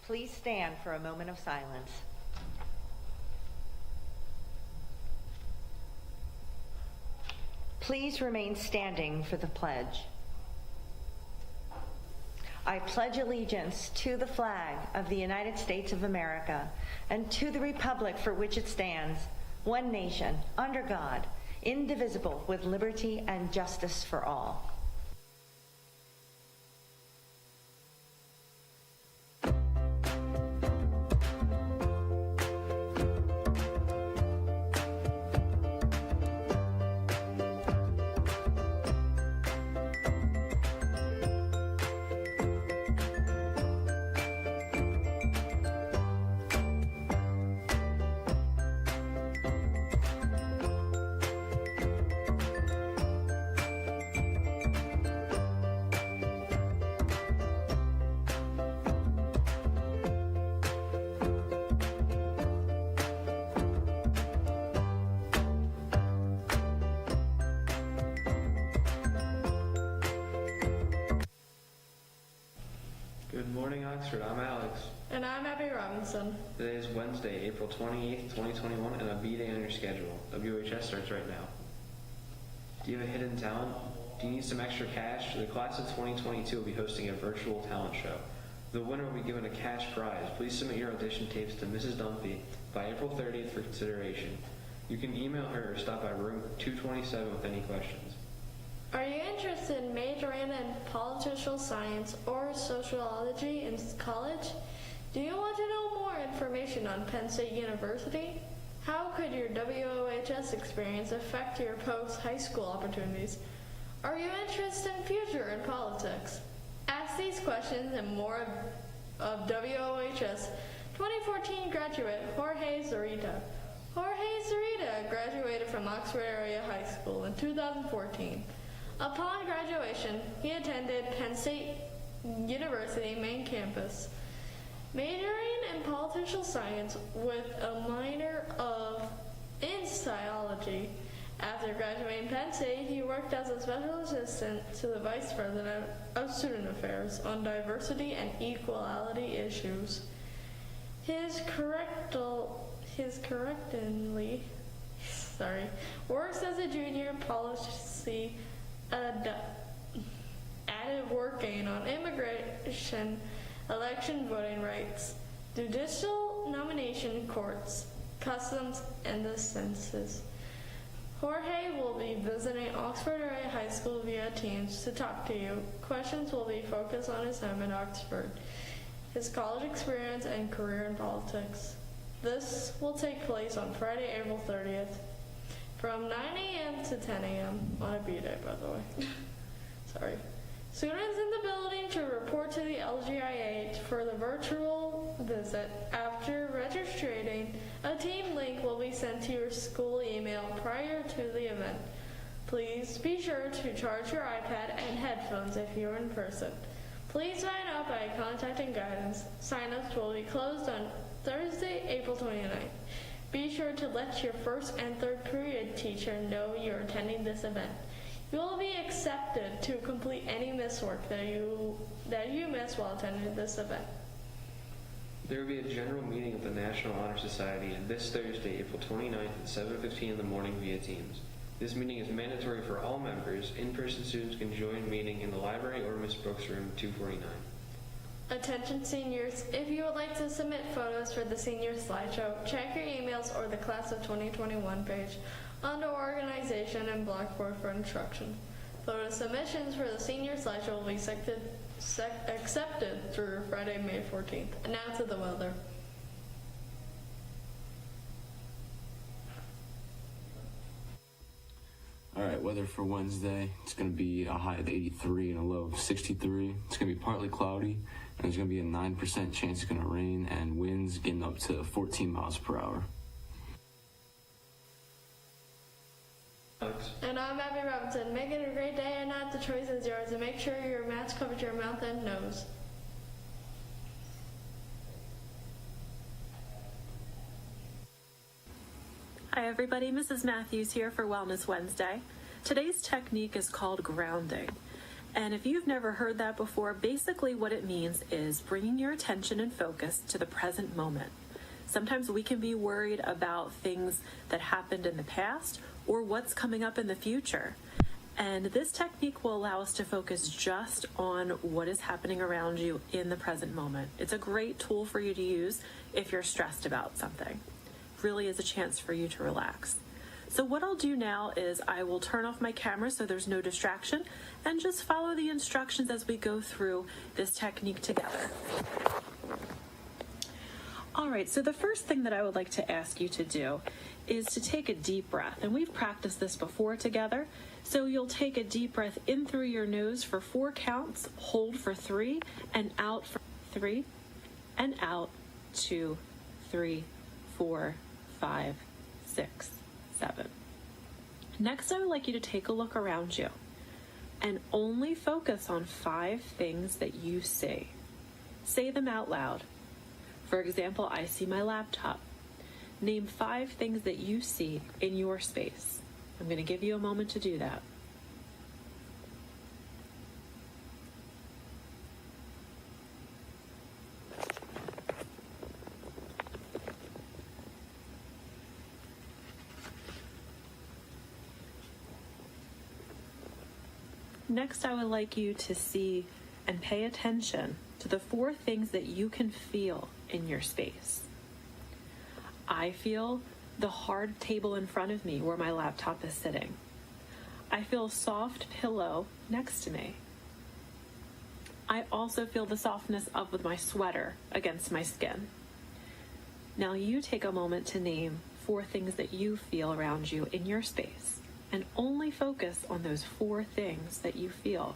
Please stand for a moment of silence. Please remain standing for the pledge. I pledge allegiance to the flag of the United States of America and to the republic for which it stands, one nation, under God, indivisible, with liberty and justice for all. Good morning, Oxford. I'm Alex. And I'm Abby Robinson. Today is Wednesday, April 28th, 2021, and a B-Day on your schedule. WHS starts right now. Do you have a hidden talent? Do you need some extra cash? The class of 2022 will be hosting a virtual talent show. The winner will be given a cash prize. Please submit your audition tapes to Mrs. Dunphy by April 30th for consideration. You can email her or stop by room 227 with any questions. Are you interested in majoring in political science or sociology in college? Do you want to know more information on Penn State University? How could your WOHS experience affect your post-high school opportunities? Are you interested in future in politics? Ask these questions and more of WOHS 2014 graduate Jorge Zurita. Jorge Zurita graduated from Oxford Area High School in 2014. Upon graduation, he attended Penn State University main campus, majoring in political science with a minor in sociology. After graduating Penn State, he worked as a special assistant to the Vice President of Student Affairs on diversity and equality issues. His currently works as a junior policy added working on immigration, election voting rights, judicial nomination courts, customs, and the census. Jorge will be visiting Oxford Area High School via Teams to talk to you. Questions will be focused on his home in Oxford, his college experience, and career in politics. This will take place on Friday, April 30th. From 9 a.m. to 10 a.m. on a B-Day, by the way. Sorry. Students in the building should report to the LGIA for the virtual visit. After registering, a team link will be sent to your school email prior to the event. Please be sure to charge your iPad and headphones if you're in person. Please sign up by contacting guidance. Sign-ups will be closed on Thursday, April 29th. Be sure to let your first and third period teacher know you're attending this event. You will be accepted to complete any missed work that you missed while attending this event. There will be a general meeting of the National Honor Society this Thursday, April 29th at 7:15 in the morning via Teams. This meeting is mandatory for all members. In-person students can join the meeting in the library or Miss Brooks' room 249. Attention seniors, if you would like to submit photos for the senior slideshow, check your emails or the Class of 2021 page under Organization and Blackboard for instruction. Photo submissions for the senior slideshow will be accepted through Friday, May 14th. And now to the weather. Alright, weather for Wednesday, it's going to be a high of 83 and a low of 63. It's going to be partly cloudy, and there's going to be a 9% chance it's going to rain, and winds getting up to 14 miles per hour. And I'm Abby Robinson. Make it a great day and night. The choice is yours, and make sure your mask covers your mouth and nose. Hi everybody, Mrs. Matthews here for Wellness Wednesday. Today's technique is called grounding. And if you've never heard that before, basically what it means is bringing your attention and focus to the present moment. Sometimes we can be worried about things that happened in the past or what's coming up in the future. And this technique will allow us to focus just on what is happening around you in the present moment. It's a great tool for you to use if you're stressed about something. Really is a chance for you to relax. So what I'll do now is I will turn off my camera so there's no distraction and just follow the instructions as we go through this technique together. All right, so the first thing that I would like to ask you to do is to take a deep breath. And we've practiced this before together. So you'll take a deep breath in through your nose for 4 counts, hold for 3, and out for 3, and out 2, 3, 4, 5, 6, 7. Next, I would like you to take a look around you and only focus on 5 things that you see. Say them out loud. For example, I see my laptop. Name 5 things that you see in your space. I'm going to give you a moment to do that. Next, I would like you to see and pay attention to the 4 things that you can feel in your space. I feel the hard table in front of me where my laptop is sitting. I feel a soft pillow next to me. I also feel the softness of my sweater against my skin. Now you take a moment to name 4 things that you feel around you in your space and only focus on those 4 things that you feel.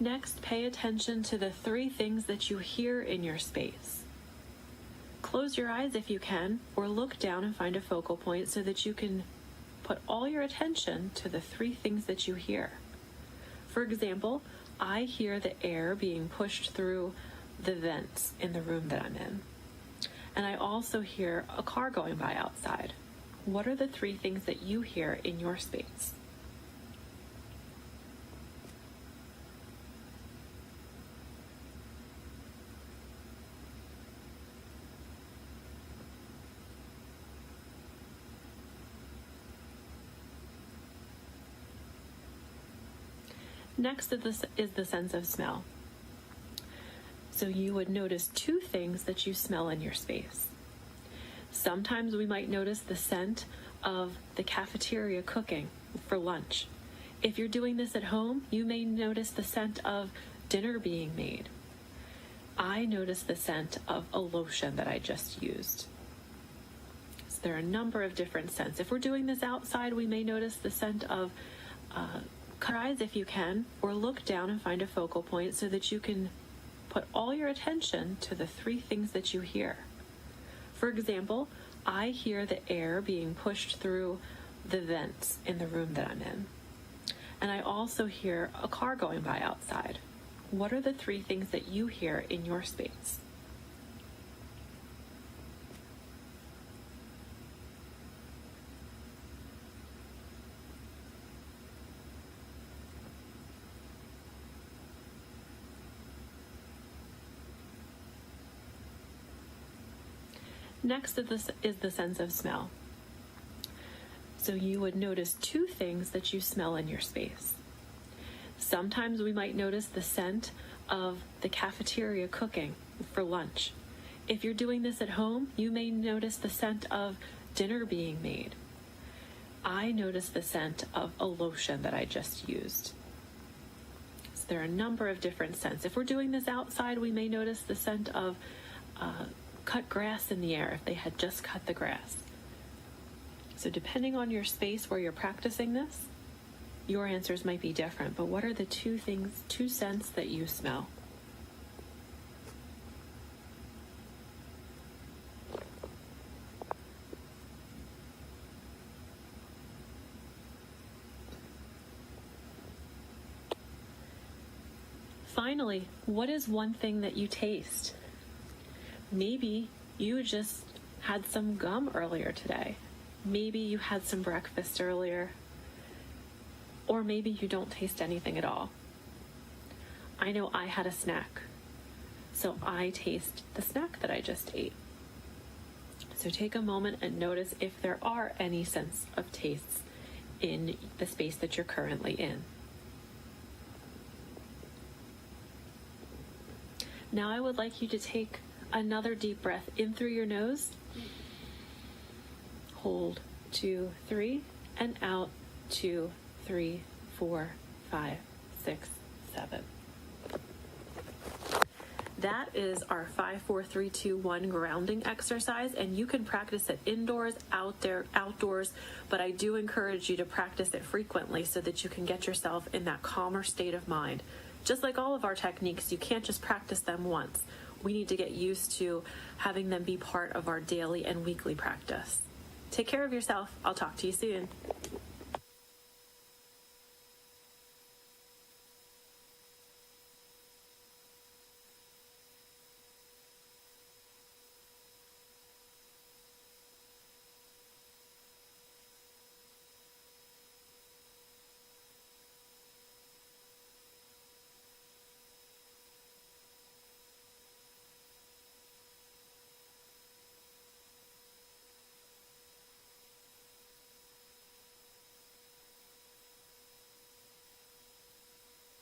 Next, pay attention to the 3 things that you hear in your space. Close your eyes if you can, or look down and find a focal point so that you can put all your attention to the 3 things that you hear. For example, I hear the air being pushed through the vents in the room that I'm in. And I also hear a car going by outside. What are the 3 things that you hear in your space? Next is the sense of smell. So you would notice 2 things that you smell in your space. Sometimes we might notice the scent of the cafeteria cooking for lunch. If you're doing this at home, you may notice the scent of dinner being made. I notice the scent of a lotion that I just used. So there are a number of different scents. If we're doing this outside, we may notice the scent of cut your eyes if you can, or look down and find a focal point so that you can put all your attention to the 3 things that you hear. For example, I hear the air being pushed through the vents in the room that I'm in. And I also hear a car going by outside. What are the 3 things that you hear in your space? Next is the sense of smell. So you would notice 2 things that you smell in your space. Sometimes we might notice the scent of the cafeteria cooking for lunch. If you're doing this at home, you may notice the scent of dinner being made. I notice the scent of a lotion that I just used. So there are a number of different scents. If we're doing this outside, we may notice the scent of cut grass in the air if they had just cut the grass. So depending on your space where you're practicing this, your answers might be different, but what are the 2 scents that you smell? Finally, what is one thing that you taste? Maybe you just had some gum earlier today. Maybe you had some breakfast earlier. Or maybe you don't taste anything at all. I know I had a snack, so I taste the snack that I just ate. So take a moment and notice if there are any sense of tastes in the space that you're currently in. Now I would like you to take another deep breath in through your nose. Hold 2, 3, and out 2, 3, 4, 5, 6, 7. That is our 5, 4, 3, 2, 1 grounding exercise, and you can practice it indoors, outdoors, but I do encourage you to practice it frequently so that you can get yourself in that calmer state of mind. Just like all of our techniques, you can't just practice them once. We need to get used to having them be part of our daily and weekly practice. Take care of yourself. I'll talk to you soon.